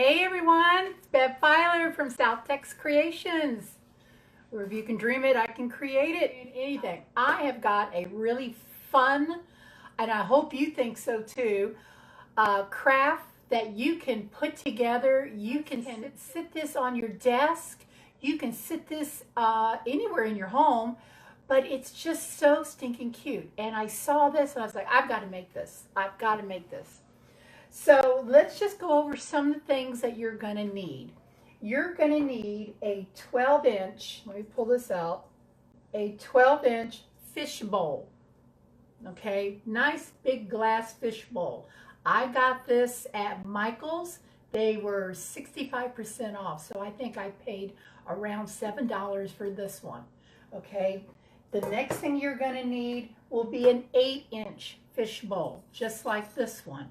Hey everyone, it's Bev Filer from South Tex Creations, where if you can dream it, I can create it in anything. I have got a really fun, and I hope you think so too, craft that you can put together. You can sit this on your desk. You can sit this anywhere in your home, but it's just so stinking cute. And I saw this and I was like, I've got to make this. I've got to make this. So let's just go over some of the things that you're going to need. You're going to need a 12-inch, let me pull this out, a 12-inch fish bowl. Okay, nice big glass fish bowl. I got this at Michael's. They were 65% off, so I think I paid around $7 for this one. Okay, the next thing you're going to need will be an 8-inch fish bowl, just like this one.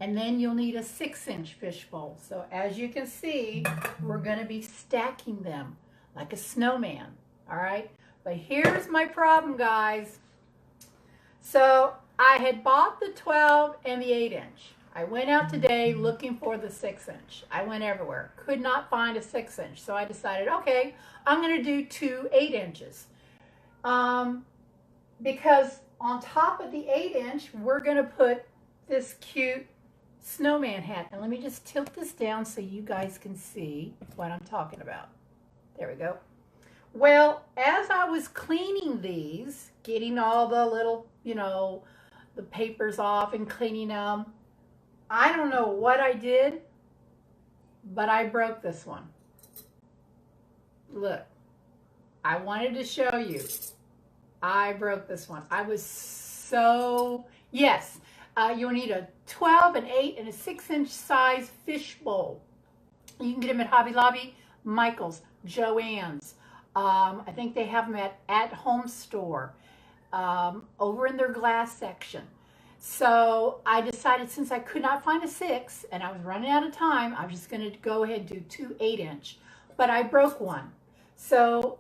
And then you'll need a 6-inch fish bowl. So as you can see, we're going to be stacking them like a snowman. All right. But here's my problem, guys. So I had bought the 12 and the 8-inch. I went out today looking for the 6-inch. I went everywhere. Could not find a 6-inch. So I decided, okay, I'm going to do 2 8-inches. Because on top of the 8-inch, we're going to put this cute snowman hat. And let me just tilt this down so you guys can see what I'm talking about. There we go. Well, as I was cleaning these, getting all the little, the papers off and cleaning them, I don't know what I did, but I broke this one. Look, I wanted to show you. I broke this one. I was so, yes. You'll need a 12, an 8, and a 6-inch size fish bowl. You can get them at Hobby Lobby, Michael's, Joann's. I think they have them at Home Store, over in their glass section. So I decided, since I could not find a 6 and I was running out of time, I was just going to go ahead and do 2 8-inch. But I broke one. So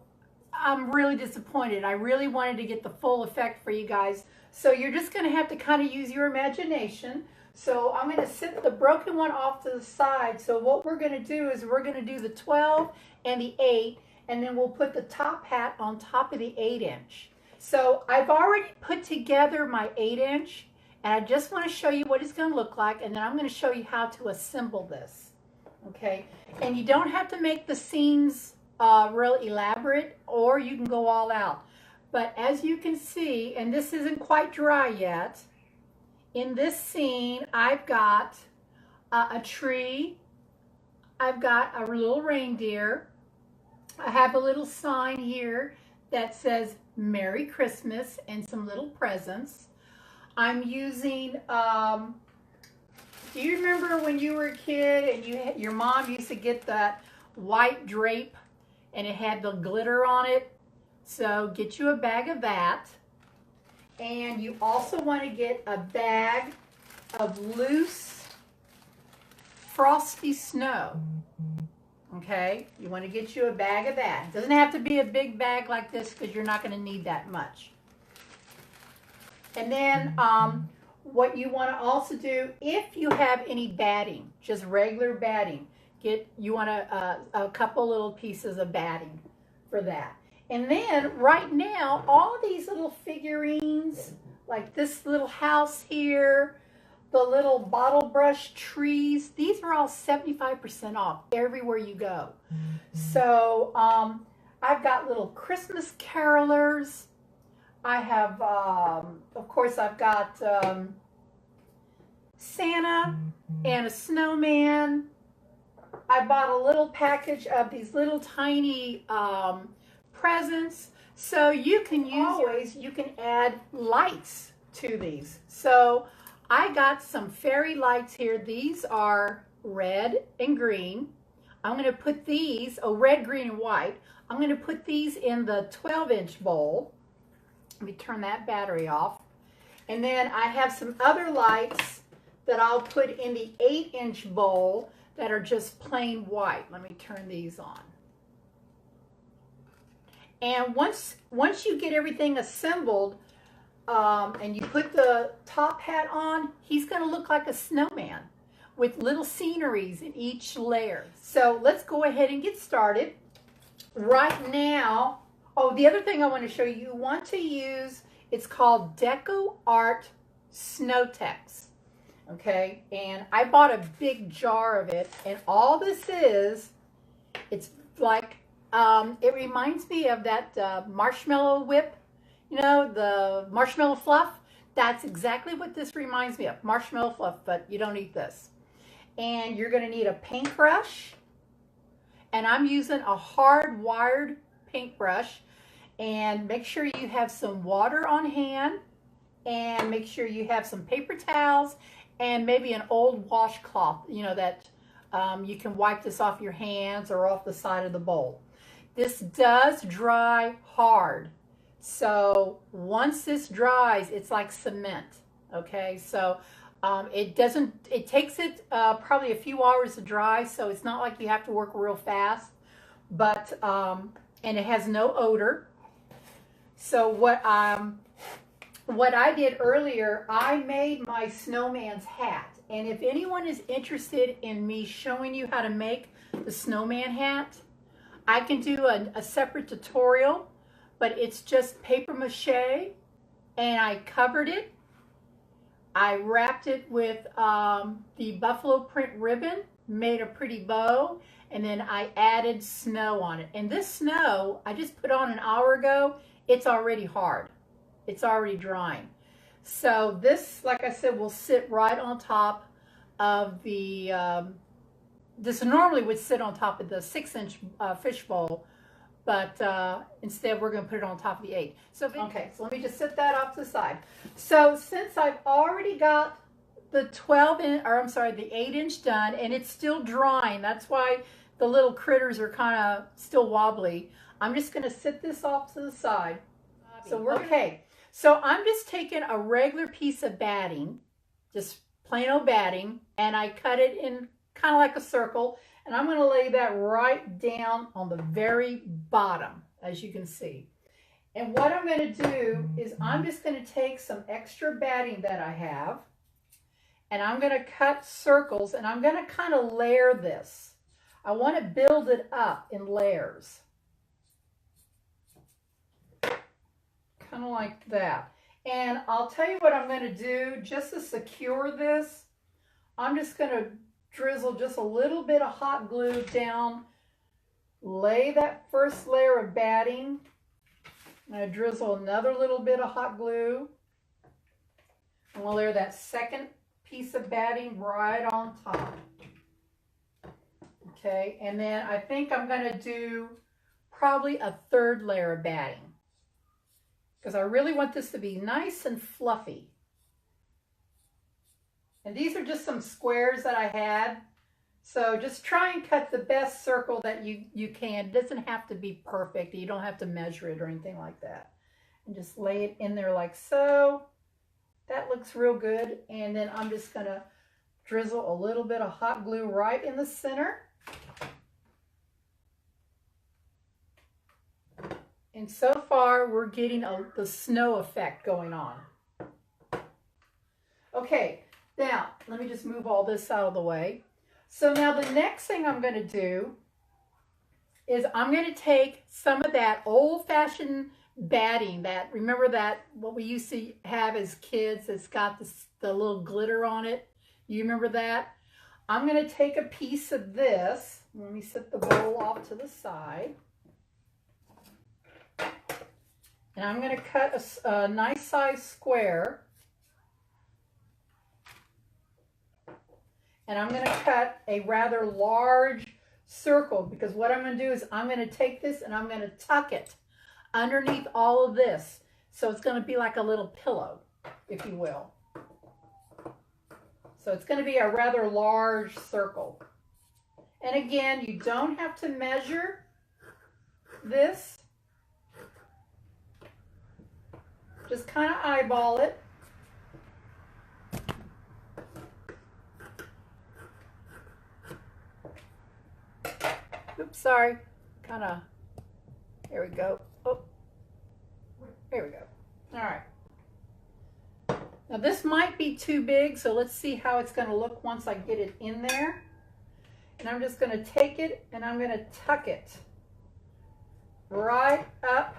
I'm really disappointed. I really wanted to get the full effect for you guys. So you're just going to have to kind of use your imagination. So I'm going to set the broken one off to the side. So what we're going to do is we're going to do the 12 and the 8, and then we'll put the top hat on top of the 8-inch. So I've already put together my 8-inch, and I just want to show you what it's going to look like, and then I'm going to show you how to assemble this. Okay, and you don't have to make the seams real elaborate, or you can go all out. But as you can see, and this isn't quite dry yet, in this scene, I've got a tree, I've got a little reindeer, I have a little sign here that says Merry Christmas and some little presents. I'm using, do you remember when you were a kid and your mom used to get that white drape and it had the glitter on it? So get you a bag of that, and you also want to get a bag of loose frosty snow. Okay, you want to get you a bag of that. It doesn't have to be a big bag like this because you're not going to need that much. And then what you want to also do, if you have any batting, just regular batting, you want a couple little pieces of batting for that. And then right now, all these little figurines, like this little house here, the little bottle brush trees, these are all 75% off everywhere you go. So I've got little Christmas carolers. I have, of course, I've got Santa and a snowman. I bought a little package of these little tiny presents. So you can you can add lights to these. So I got some fairy lights here. These are red and green. I'm going to put these, red, green, and white. I'm going to put these in the 12-inch bowl. Let me turn that battery off. And then I have some other lights that I'll put in the 8-inch bowl that are just plain white. Let me turn these on. And once you get everything assembled, and you put the top hat on, he's going to look like a snowman. with little sceneries in each layer. So let's go ahead and get started. Right now, oh, the other thing I want to show you, you want to use, it's called Deco Art Snowtex. Okay, and I bought a big jar of it, and all this is, it's like, it reminds me of that marshmallow whip, you know, the marshmallow fluff. That's exactly what this reminds me of, marshmallow fluff, but you don't need this. And you're going to need a paintbrush, and I'm using a hard-wired paintbrush, and make sure you have some water on hand, and make sure you have some paper towels, and maybe an old washcloth, you know, that you can wipe this off your hands or off the side of the bowl. This does dry hard. So once this dries, it's like cement. Okay, so it takes it probably a few hours to dry, so it's not like you have to work real fast, but, and it has no odor. So what I did earlier, I made my snowman's hat. And if anyone is interested in me showing you how to make the snowman hat, I can do a separate tutorial, but it's just paper mache, and I covered it. I wrapped it with the buffalo print ribbon, made a pretty bow, and then I added snow on it. And this snow, I just put on an hour ago. It's already hard. It's already drying. So this, like I said, will sit right on top of the, this normally would sit on top of the 6-inch fish bowl, but instead we're going to put it on top of the 8. So, okay, so let me just set that off to the side. So since I've already got the 12-inch, or I'm sorry, the 8-inch done, and it's still drying, that's why the little critters are kind of still wobbly, I'm just going to set this off to the side. So we're okay. So I'm just taking a regular piece of batting, just plain old batting, and I cut it in kind of like a circle, and I'm going to lay that right down on the very bottom, as you can see. And what I'm going to do is I'm just going to take some extra batting that I have, and I'm going to cut circles, and I'm going to kind of layer this. I want to build it up in layers. Kind of like that. And I'll tell you what I'm going to do just to secure this. I'm just going to drizzle just a little bit of hot glue down, lay that first layer of batting. I'm going to drizzle another little bit of hot glue. I'm going to layer that second piece of batting right on top. Okay, and then I think I'm going to do probably a third layer of batting, because I really want this to be nice and fluffy. And these are just some squares that I had. So just try and cut the best circle that you can. It doesn't have to be perfect. You don't have to measure it or anything like that. And just lay it in there like so. That looks real good. And then I'm just going to drizzle a little bit of hot glue right in the center. And so far, we're getting the snow effect going on. Okay, now, let me just move all this out of the way. So now the next thing I'm going to do is I'm going to take some of that old-fashioned batting, remember that, what we used to have as kids, it's got the little glitter on it. You remember that? I'm going to take a piece of this. Let me set the bowl off to the side. And I'm going to cut a nice size square. And I'm going to cut a rather large circle, because what I'm going to do is I'm going to take this and I'm going to tuck it underneath all of this. So it's going to be like a little pillow, if you will. So it's going to be a rather large circle. And again, you don't have to measure this. Just kind of eyeball it. Oops, sorry. Kind of, there we go. Oh, there we go. All right. Now this might be too big, so let's see how it's going to look once I get it in there. And I'm just going to take it and I'm going to tuck it right up.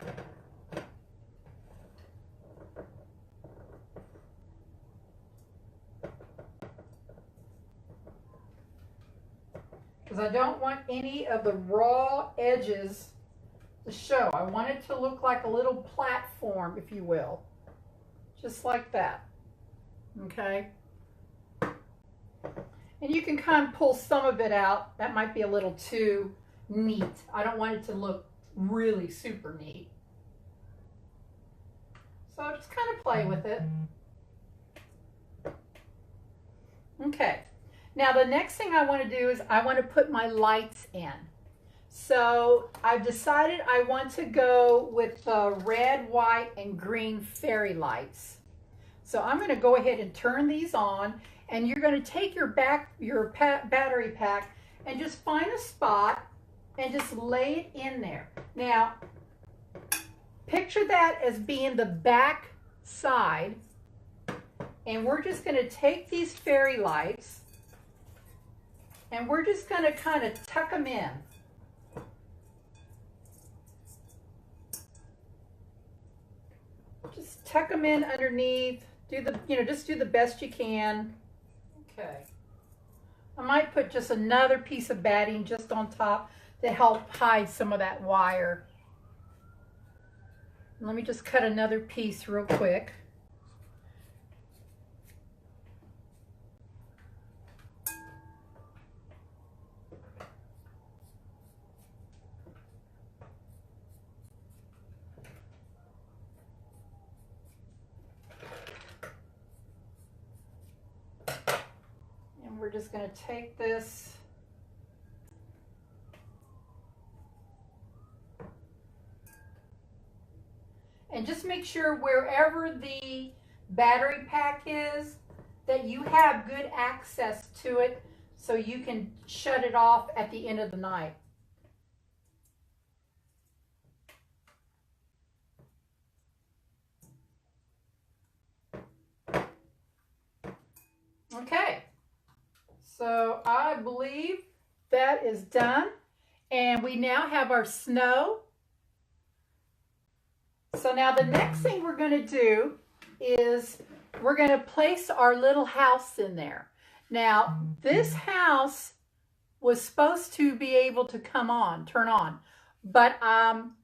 Because I don't want any of the raw edges to show. I want it to look like a little platform, if you will. Just like that. Okay? And you can kind of pull some of it out. That might be a little too neat. I don't want it to look really super neat. So just kind of play with it. Okay. Now the next thing I want to do is I want to put my lights in. So I've decided I want to go with the red, white, and green fairy lights. So I'm going to go ahead and turn these on, and you're going to take your battery pack and just find a spot and just lay it in there. Now, picture that as being the back side, and we're just going to take these fairy lights and we're just going to kind of tuck them in. Just tuck them in underneath. Do the, just do the best you can. Okay. I might put just another piece of batting just on top to help hide some of that wire. Let me just cut another piece real quick. We're just going to take this and just make sure wherever the battery pack is that you have good access to it so you can shut it off at the end of the night. Okay. So I believe that is done, and we now have our snow. So now the next thing we're going to do is we're going to place our little house in there. Now this house was supposed to be able to turn on, but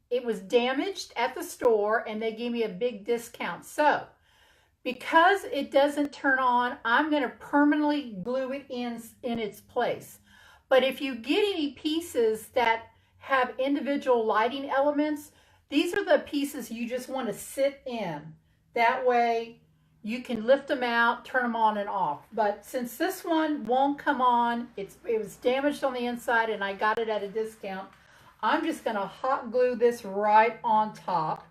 it was damaged at the store and they gave me a big discount. So because it doesn't turn on, I'm going to permanently glue it in its place. But if you get any pieces that have individual lighting elements, these are the pieces you just want to sit in. That way you can lift them out, turn them on and off. But since this one won't come on, it was damaged on the inside and I got it at a discount, I'm just going to hot glue this right on top.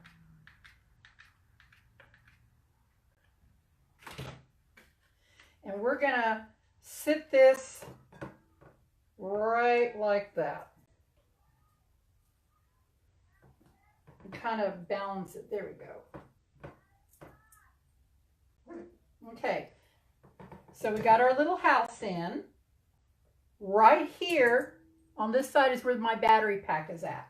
And we're going to sit this right like that. And kind of balance it. There we go. Okay. So we got our little house in. Right here on this side is where my battery pack is at.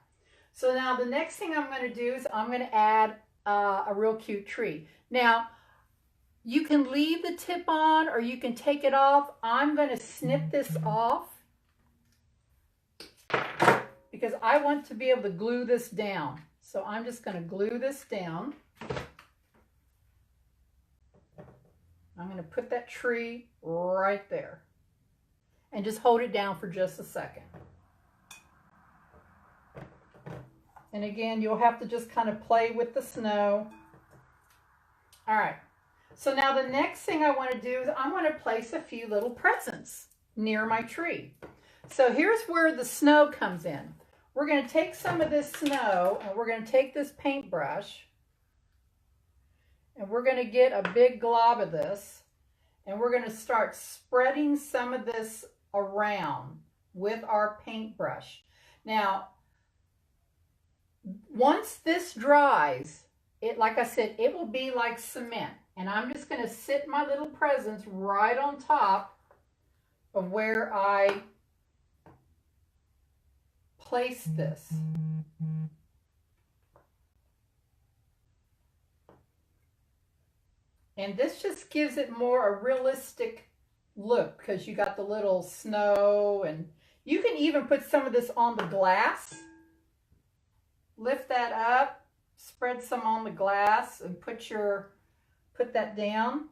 So now the next thing I'm going to do is I'm going to add a real cute tree. Now, you can leave the tip on or you can take it off. I'm going to snip this off because I want to be able to glue this down. So I'm just going to glue this down. I'm going to put that tree right there and just hold it down for just a second. And again, you'll have to just kind of play with the snow. All right. So now the next thing I want to do is I want to place a few little presents near my tree. So here's where the snow comes in. We're going to take some of this snow and we're going to take this paintbrush and we're going to get a big glob of this and we're going to start spreading some of this around with our paintbrush. Now, once this dries, like I said, it will be like cement. And I'm just going to sit my little presents right on top of where I placed this. And this just gives it more a realistic look because you got the little snow, and you can even put some of this on the glass. Lift that up, spread some on the glass, and put that down.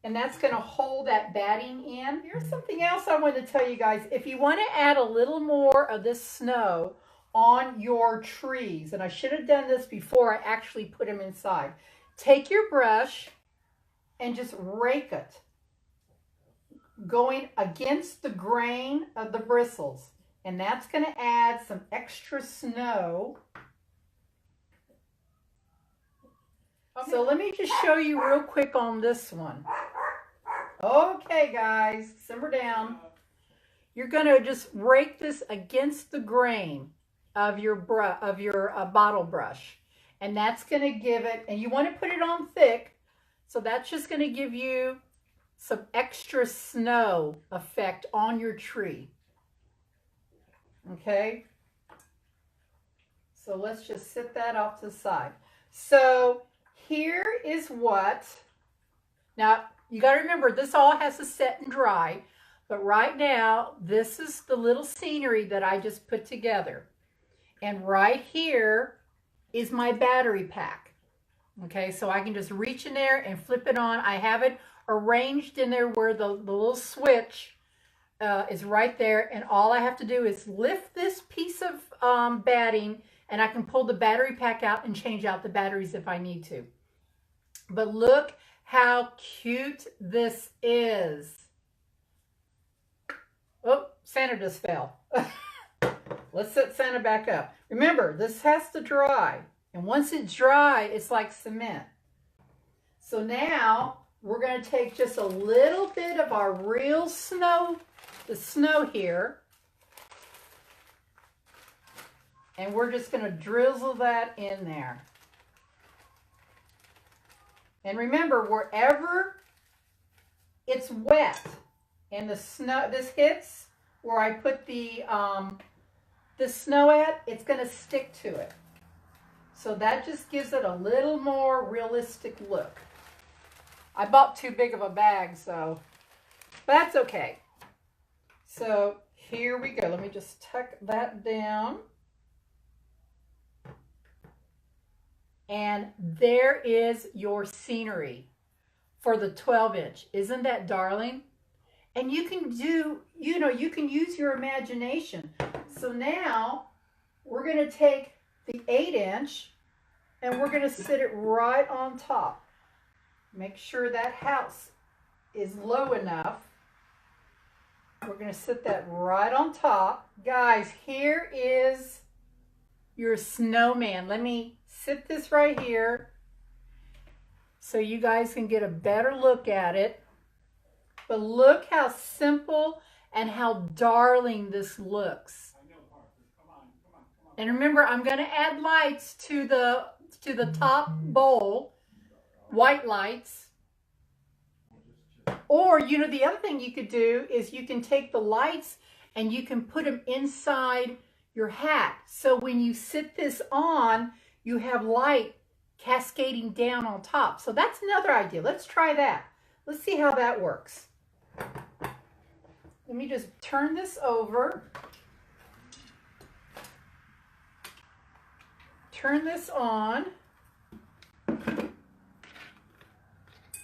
And that's going to hold that batting in. Here's something else I wanted to tell you guys. If you want to add a little more of this snow on your trees, and I should have done this before I actually put them inside, take your brush and just rake it, going against the grain of the bristles. And that's going to add some extra snow. So let me just show you real quick on this one. Okay, guys, simmer down. You're going to just rake this against the grain of your bottle brush. And that's going to give it, and you want to put it on thick, so that's just going to give you some extra snow effect on your tree. Okay? So let's just sit that off to the side. So here is what, now you got to remember this all has to set and dry, but right now this is the little scenery that I just put together. And right here is my battery pack. Okay, so I can just reach in there and flip it on. I have it arranged in there where the little switch is right there, and all I have to do is lift this piece of batting, and I can pull the battery pack out and change out the batteries if I need to. But look how cute this is. Oh, Santa just fell. Let's set Santa back up. Remember, this has to dry. And once it's dry, it's like cement. So now we're going to take just a little bit of our real snow, the snow here, and we're just going to drizzle that in there. And remember, wherever it's wet and the snow, this hits where I put the snow at, it's going to stick to it. So that just gives it a little more realistic look. I bought too big of a bag, so that's okay. So here we go. Let me just tuck that down. And there is your scenery for the 12-inch. Isn't that darling? And you can do, you can use your imagination. So now we're going to take the 8-inch and we're going to sit it right on top. Make sure that house is low enough. We're going to sit that right on top. Guys, here is your snowman. Let me sit this right here so you guys can get a better look at it. But look how simple and how darling this looks. And remember, I'm going to add lights to the top bowl, white lights. Or, the other thing you could do is you can take the lights and you can put them inside your hat. So when you sit this on, you have light cascading down on top. So that's another idea. Let's try that. Let's see how that works. Let me just turn this over. Turn this on.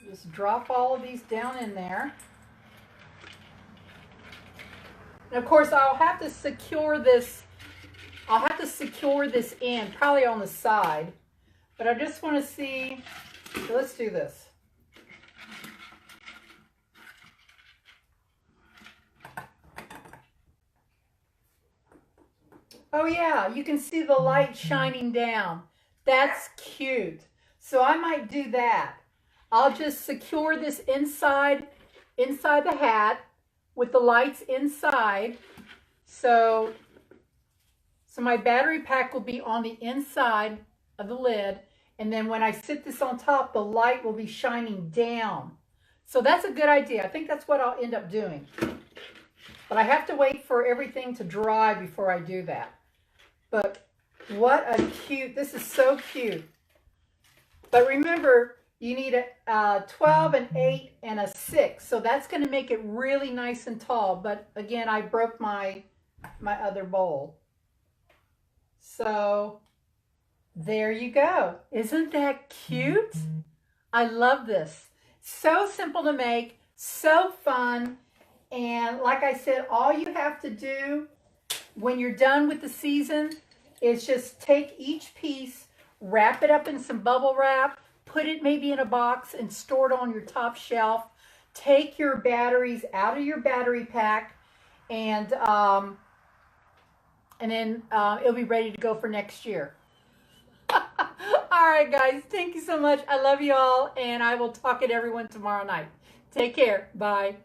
Just drop all of these down in there. And of course, I'll have to secure this. I'll have to secure this in, probably on the side. But I just want to see. So let's do this. Oh yeah, you can see the light shining down. That's cute. So I might do that. I'll just secure this inside the hat with the lights inside. So my battery pack will be on the inside of the lid, And then when I sit this on top, the light will be shining down. So that's a good idea. I think that's what I'll end up doing. But I have to wait for everything to dry before I do that. But what a cute, this is so cute. But remember, you need a 12, an 8, and a 6. So that's going to make it really nice and tall. But again, I broke my other bowl. So there you go. Isn't that cute? I love this. So simple to make, so fun. And like I said, all you have to do when you're done with the season is just take each piece, wrap it up in some bubble wrap, put it maybe in a box and store it on your top shelf. Take your batteries out of your battery pack, and then it'll be ready to go for next year. All right, guys. Thank you so much. I love you all, and I will talk to everyone tomorrow night. Take care. Bye.